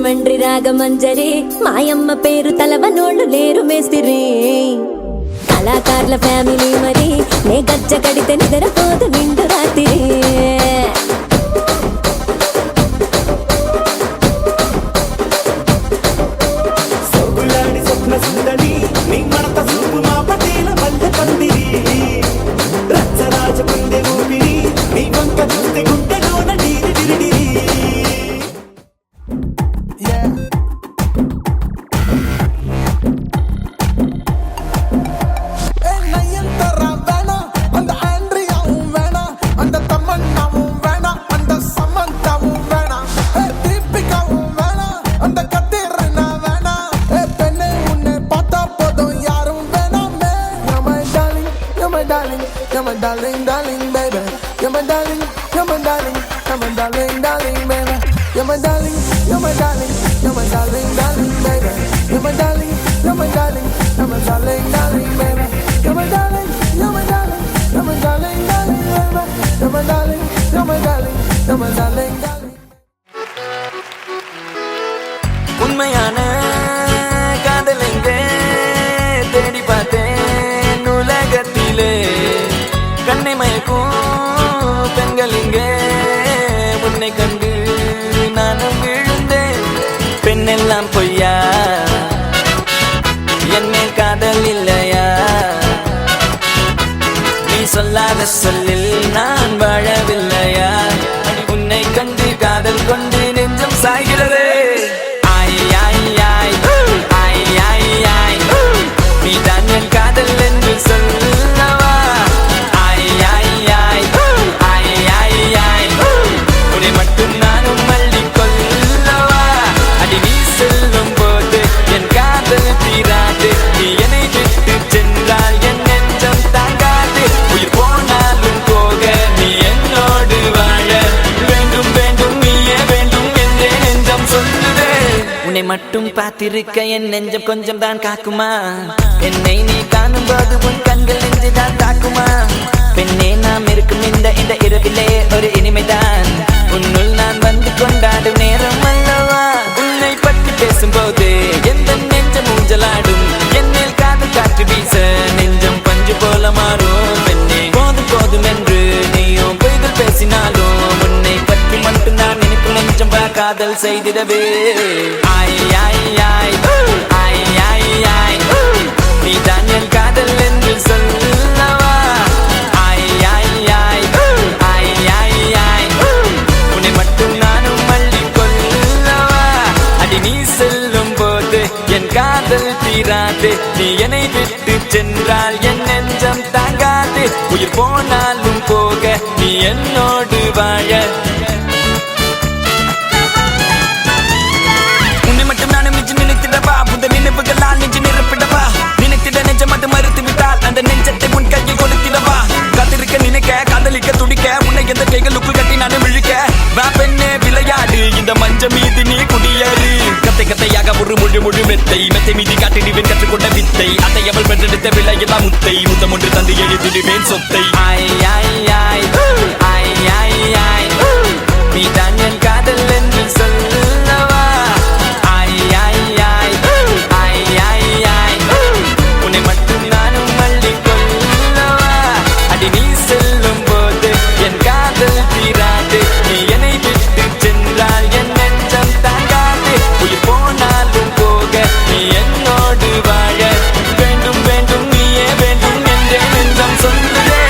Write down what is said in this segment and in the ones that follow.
మండ్రి రాగమంజరి మాయమ్మ పేరు తలవనోళ్ళు లేరు మేస్తిరి కళాకారుల ఫ్యామిలీ మరి నే గజ్జ కడితే నిద్రపోదు నిండు రాత్రి You're my darling, darling, baby. You're my darling, you're my darling, you're my darling, darling, baby. You're my darling, you're my darling, you're my darling, darling, baby. You're my darling, you're my darling, you're my darling, darling, baby. You're my darling, you're my darling, you're my darling, darling, baby. You're my darling, you're my darling, you're my darling, darling. உண்மையான காதலிங்கே தேடி பார்த்தேன் உலகத்திலே கண்ணை மயக்கும் பெண்கள் இங்கே உன்னை கண்டு நானும் விழுந்தேன் பெண்ணெல்லாம் பொய்யா என்ன காதல் இல்லையா நீ சொல்லாத சொல்லில் நான் வாழவில்லையா உன்னை கண்டு காதல் கொண்டு நெஞ்சம் சாய்கிறது நீ தான் என் காதல் என்று சொல்லவா உன்னை மட்டும் நானும் மல்லிக் கொள்ளவா அடி நீ செல்லும் போது என் காதல் தீராது நீ என்னை விட்டு சென்றால் என் நெஞ்சம் தாங்காது உயிர் போனாலும் போக நீ என்னோடு வாழ வேண்டும் வேண்டும் நீயே வேண்டும் என்றே நெஞ்சம் சொல்லுதே உன்னை மட்டும் பார்த்திருக்க என் நெஞ்சம் கொஞ்சம் தான் காக்குமா என்னை நீ காணும் போது உன் கண்கள் நெஞ்சுதான் தாக்குமா பெண்ணே நாம் இருக்கும் இந்த இரவிலே ஒரு இனிமைதான் உன்னுள் நான் வந்து கொண்டாடும் நேரம் அல்லவா உன்னை பற்றி பேசும்போது எந்த நெஞ்சம் ஊஞ்சலாடும் என்னில் காதல் காற்று வீச நெஞ்சம் பஞ்சு போல மாறும் பெண்ணே போதும் போதும் என்று நீயும் பொய்கள் பேசினாலும் உன்னை பற்றி மட்டும் நான் நினைக்கும் நெஞ்சம் காதல் செய்திடவே நீ தான் என் காதல் என்று சொல்லவா உன்னை மட்டும் நானும் மல்லிக் கொள்ளவா அடி நீ செல்லும் போது என் காதல் தீராது நீ என்னை விட்டு சென்றால் என் நெஞ்சம் தாங்காது உயிர் போனாலும் போக நீ என்னோடு வாழ உன்னை மட்டும் நானும் நிஜம் நினைத்திடவா புத நினைவுகளால் நெஞ்சு நிரப்பிடவா நினைத்திட நெஞ்சம் மட்டும் மறுத்து விட்டால் அந்த நெஞ்சத்தை உன் கையில் கொடுத்திடவா காத்திருக்க நினைக்க காதலிக்க துடிக்க உன்னை எந்த கைகளுக்குள் கட்டி நானும் இழுக்க வா பெண்ணே விளையாடு இந்த மஞ்ச மீது நீ குடியேறு கத்தை கத்தையாக ஒரு முழு மெத்தை மீதி காட்டிடுவேன் கற்றுக்கொண்ட வித்தை அதை அவள் பெற்றெடுத்த விளையெல்லாம் முத்தை முத்தம் ஒன்று தந்து எழுதிடுவேன் சொத்தை நீ தான் என் காதல் என்று சொல்லவா உன்னை மட்டும் நானும் மல்லிக் கொள்ளவா அடி நீ செல்லும் போது என் காதல் தீராது நீ என்னை விட்டு சென்றால் என் நெஞ்சம் தாங்காது உயிர் போனாலும் போக நீ என்னோடு வாழ வேண்டும் வேண்டும் நீயே வேண்டும் என்றே நெஞ்சம் சொல்லுதே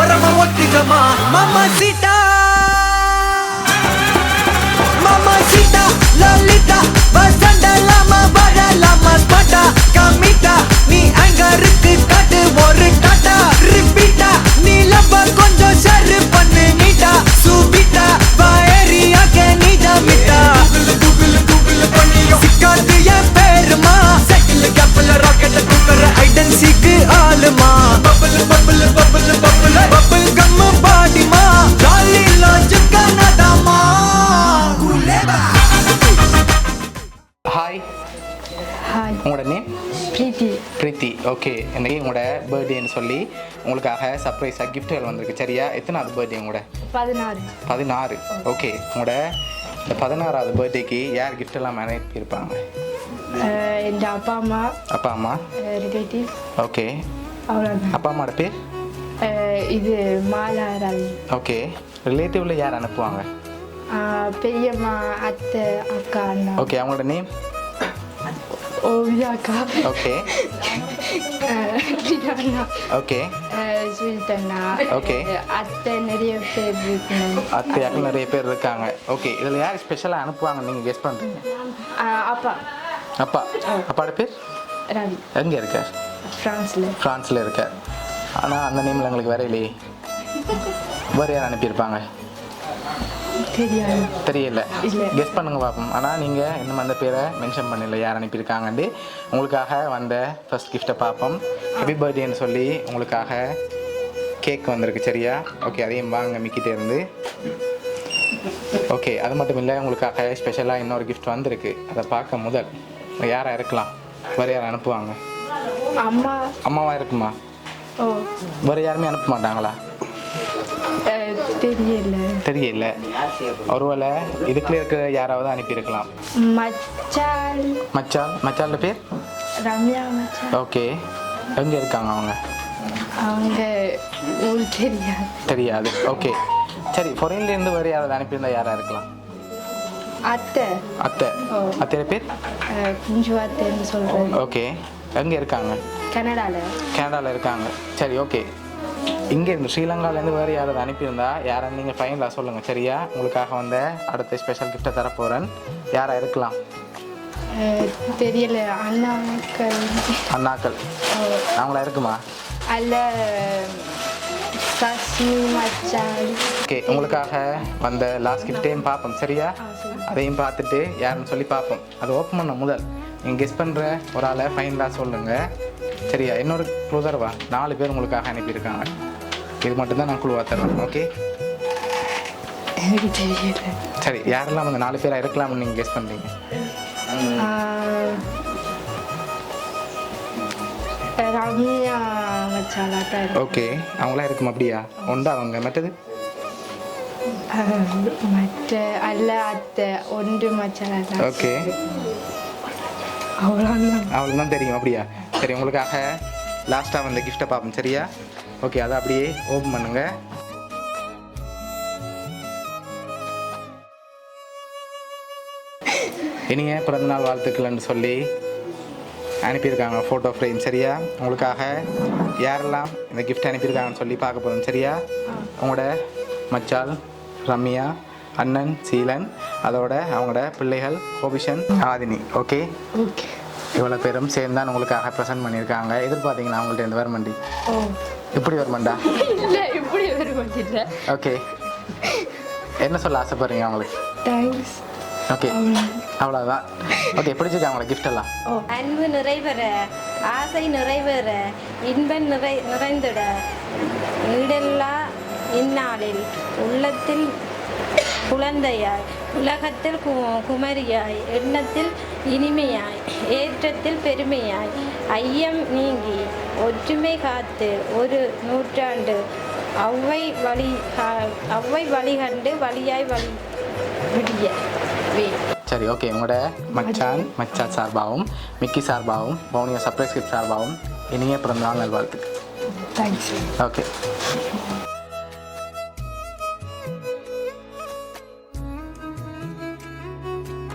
ஓரமா ஒத்துக்கமா Mamacita Mamacita Lolita வசண்டலாமா வரலாமா ஸ்பாட்டா கமிட்டா நீ அங்கருக்கு காட்டு ஒரு டாட்டா ரிப்பீட்டா நீ லப்ப கொஞ்சம் ஷேர் பண்ணு நீட்டா சூபிட்டா வாயரியாக்க நீ ஜாமிட்டா கூகுள் பண்ணியோ சிக்காது என் பேருமா சைக்கிள் கேப்பல ராக்கெட்ட தூக்குற ஐடன் சீக்கு ஆளுமா bubble bubble bubble bubble bubble gum பாடிமா ஜாலி லாஞ்சு கனடாமா குலேபா ஹாய் ஹாய் உங்களோட நேம் பிரீத்தி பிரீத்தி ஓகே இன்னைக்கு உங்களோட பர்த்டேன்னு சொல்லி உங்களுக்காக சர்ப்ரைஸாக கிஃப்ட்டுகள் வந்திருக்கு சரியா எத்தனாவது பர்த்டே உங்களோட 16 ஓகே உங்களோட இந்த 16வது பர்த்டேக்கு யார் gift எல்லாம் அனுப்பியிருப்பாங்க என் அப்பா அம்மா அப்பா அம்மா ரிலேட்டிவ் ஓகே அவ்வளோதான் அப்பா அம்மாவோட பேர் இது மாலா ரவி ஓகே ரிலேட்டிவில் யார் அனுப்புவாங்க பெரியம்மா அத்தை அக்கா அண்ணா ஓகே அவங்களோட நேம் ஓவியா அக்கா ஓகே அண்ணா ஓகே ஸ்வீட்டண்ணா Okay. அத்தை நிறைய பேர் இருக்கணும் அத்தையாக்கள் நிறைய பேர் இருக்காங்க ஓகே இதில் யார் ஸ்பெஷலாக அனுப்புவாங்க நீங்கள் கெஸ் பண்ணுறீங்க அப்பா அப்பா அப்பாவோட பேர் ரவி எங்கே இருக்கார் ஃப்ரான்ஸில் இருக்கார் ஆனால் அந்த நேமில் எங்களுக்கு வேற இல்லையே வேறு யார் அனுப்பியிருப்பாங்க தெரியாது தெரியல இல்ல. கெஸ் பண்ணுங்க பார்ப்போம் ஆனால் நீங்கள் இன்னும் அந்த பேரை மென்ஷன் பண்ணல யார் அனுப்பியிருக்காங்கன்னு உங்களுக்காக வந்த ஃபர்ஸ்ட் கிஃப்ட்டை பார்ப்போம் ஹாப்பி பர்த்டேன்னு சொல்லி உங்களுக்காக கேக் வந்திருக்கு சரியா ஓகே அதையும் வாங்க மிக்கிட்டே இருந்து ஓகே அது மட்டும் இல்லை உங்களுக்காக ஸ்பெஷலாக இன்னொரு கிஃப்ட் வந்திருக்கு அதை பார்க்க முதல் யாராக இருக்கலாம் வேறு யார் அனுப்புவாங்க அம்மா அம்மாவா இருக்குமா ஓ வேறு யாருமே அனுப்ப மாட்டாங்களா தெரியல ஒருவேளை இதுக்குள்ள இருக்கிற யாராவது அனுப்பியிருக்கலாம் மச்சான் பேர் ரம்யா மச்சான் ஓகே எங்க இருக்காங்க அவங்க உங்களுக்கு தெரியாது ஓகே சரி ஃபாரின்ல இருந்து வேறு யாராவது அனுப்பியிருந்தா யாரா இருக்கலாம் அத்தை பேர் குஞ்சு அத்தைன்னு சொல்றேன் ஓகே எங்க இருக்காங்க கனடால இருக்காங்க சரி ஓகே இங்கே இருந்து ஸ்ரீலங்காலேருந்து வேறு யாராவது அனுப்பியிருந்தா யாரை நீங்கள் ஃபைனலாக சொல்லுங்கள் சரியா உங்களுக்காக வந்த அடுத்த ஸ்பெஷல் கிஃப்ட்டை தரப்போகிறேன் யாராக இருக்கலாம் தெரியல அண்ணாக்கள் அவங்களா இருக்குமா அல்ல சசி மச்சான் ஓகே உங்களுக்காக வந்த லாஸ்ட் கிஃப்ட்டையும் பார்ப்போம் சரியா அதையும் பார்த்துட்டு யாருன்னு சொல்லி பார்ப்போம் அதை ஓப்பன் பண்ண முதல் நீங்கள் கெஸ் பண்ணுற ஒரு ஆளை ஃபைனலாக சொல்லுங்கள் சரியா இன்னொரு க்ளூதர்வா 4 பேர் உங்களுக்காக அனுப்பியிருக்காங்க இது மட்டும்தான் நான் குழுவாக தருவேன் ஓகே எனக்கு தெரியல சரி யாரெல்லாம் அந்த 4 பேராக இருக்கலாம்னு நீங்கள் கெஸ் பண்ணுறீங்க ரம்யா மச்சாலா ஓகே அவங்களாம் இருக்கும் அப்படியா ஒன்றா அவங்க மற்றது மற்ற அல்ல அத்தை ஒன்று மச்சாலா ஓகே அவ்வளோதான் தெரியும் அப்படியா சரி உங்களுக்காக லாஸ்ட்டாக வந்த கிஃப்ட்டை பார்ப்போம் சரியா ஓகே அதை அப்படியே ஓப்பன் பண்ணுங்க இனிய பிறந்தநாள் வாழ்த்துக்கள்னு சொல்லி அனுப்பியிருக்காங்க ஃபோட்டோ ஃப்ரேம் சரியா உங்களுக்காக யாரெல்லாம் இந்த கிஃப்ட் அனுப்பியிருக்காங்கன்னு சொல்லி பார்க்க போகிறோம் சரியா உங்களோட மச்சால் ரம்யா அண்ணன் சீலன் அதோட அவங்களோட பிள்ளைகள் கோபிஷன் ஆதினி ஓகே இவ்வளோ பேரும் சேர்ந்து தான் உங்களுக்காக ப்ரெசென்ட் பண்ணியிருக்காங்க எதிர்பார்த்தீங்களா அவங்கள்ட்ட இருந்து வரமண்டி இப்படி வரமாண்டா ஓகே என்ன சொல்ல ஆசைப்படுறீங்க அவங்களுக்கு தேங்க்ஸ் ஓகே அவ்வளோதான் ஓகே பிடிச்சிருக்கா அவங்கள கிஃப்ட் எல்லாம் அன்பு நிறைவேற ஆசை நிறைவேற இன்பம் நிறைந்திட ஈடெல்லா இந்நாளில் உள்ளத்தில் குழந்தையாய் உலகத்தில் குமரியாய் எண்ணத்தில் இனிமையாய் ஏற்றத்தில் பெருமையாய் ஐயம் நீங்கி ஒற்றுமை காத்து ஒரு நூற்றாண்டு அவ்வை வழிகண்டு வழியாய் வழி விடிய சரி ஓகே உங்களோட மச்சான் சார்பாகவும் மிக்கி சார்பாகவும் பவுனியா சர்ப்ரைஸ் கிஃப்ட் சார்பாகவும் இனிய பிறந்தநாள் நல்வாழ்த்துக்கள் தேங்க்ஸ் ஓகே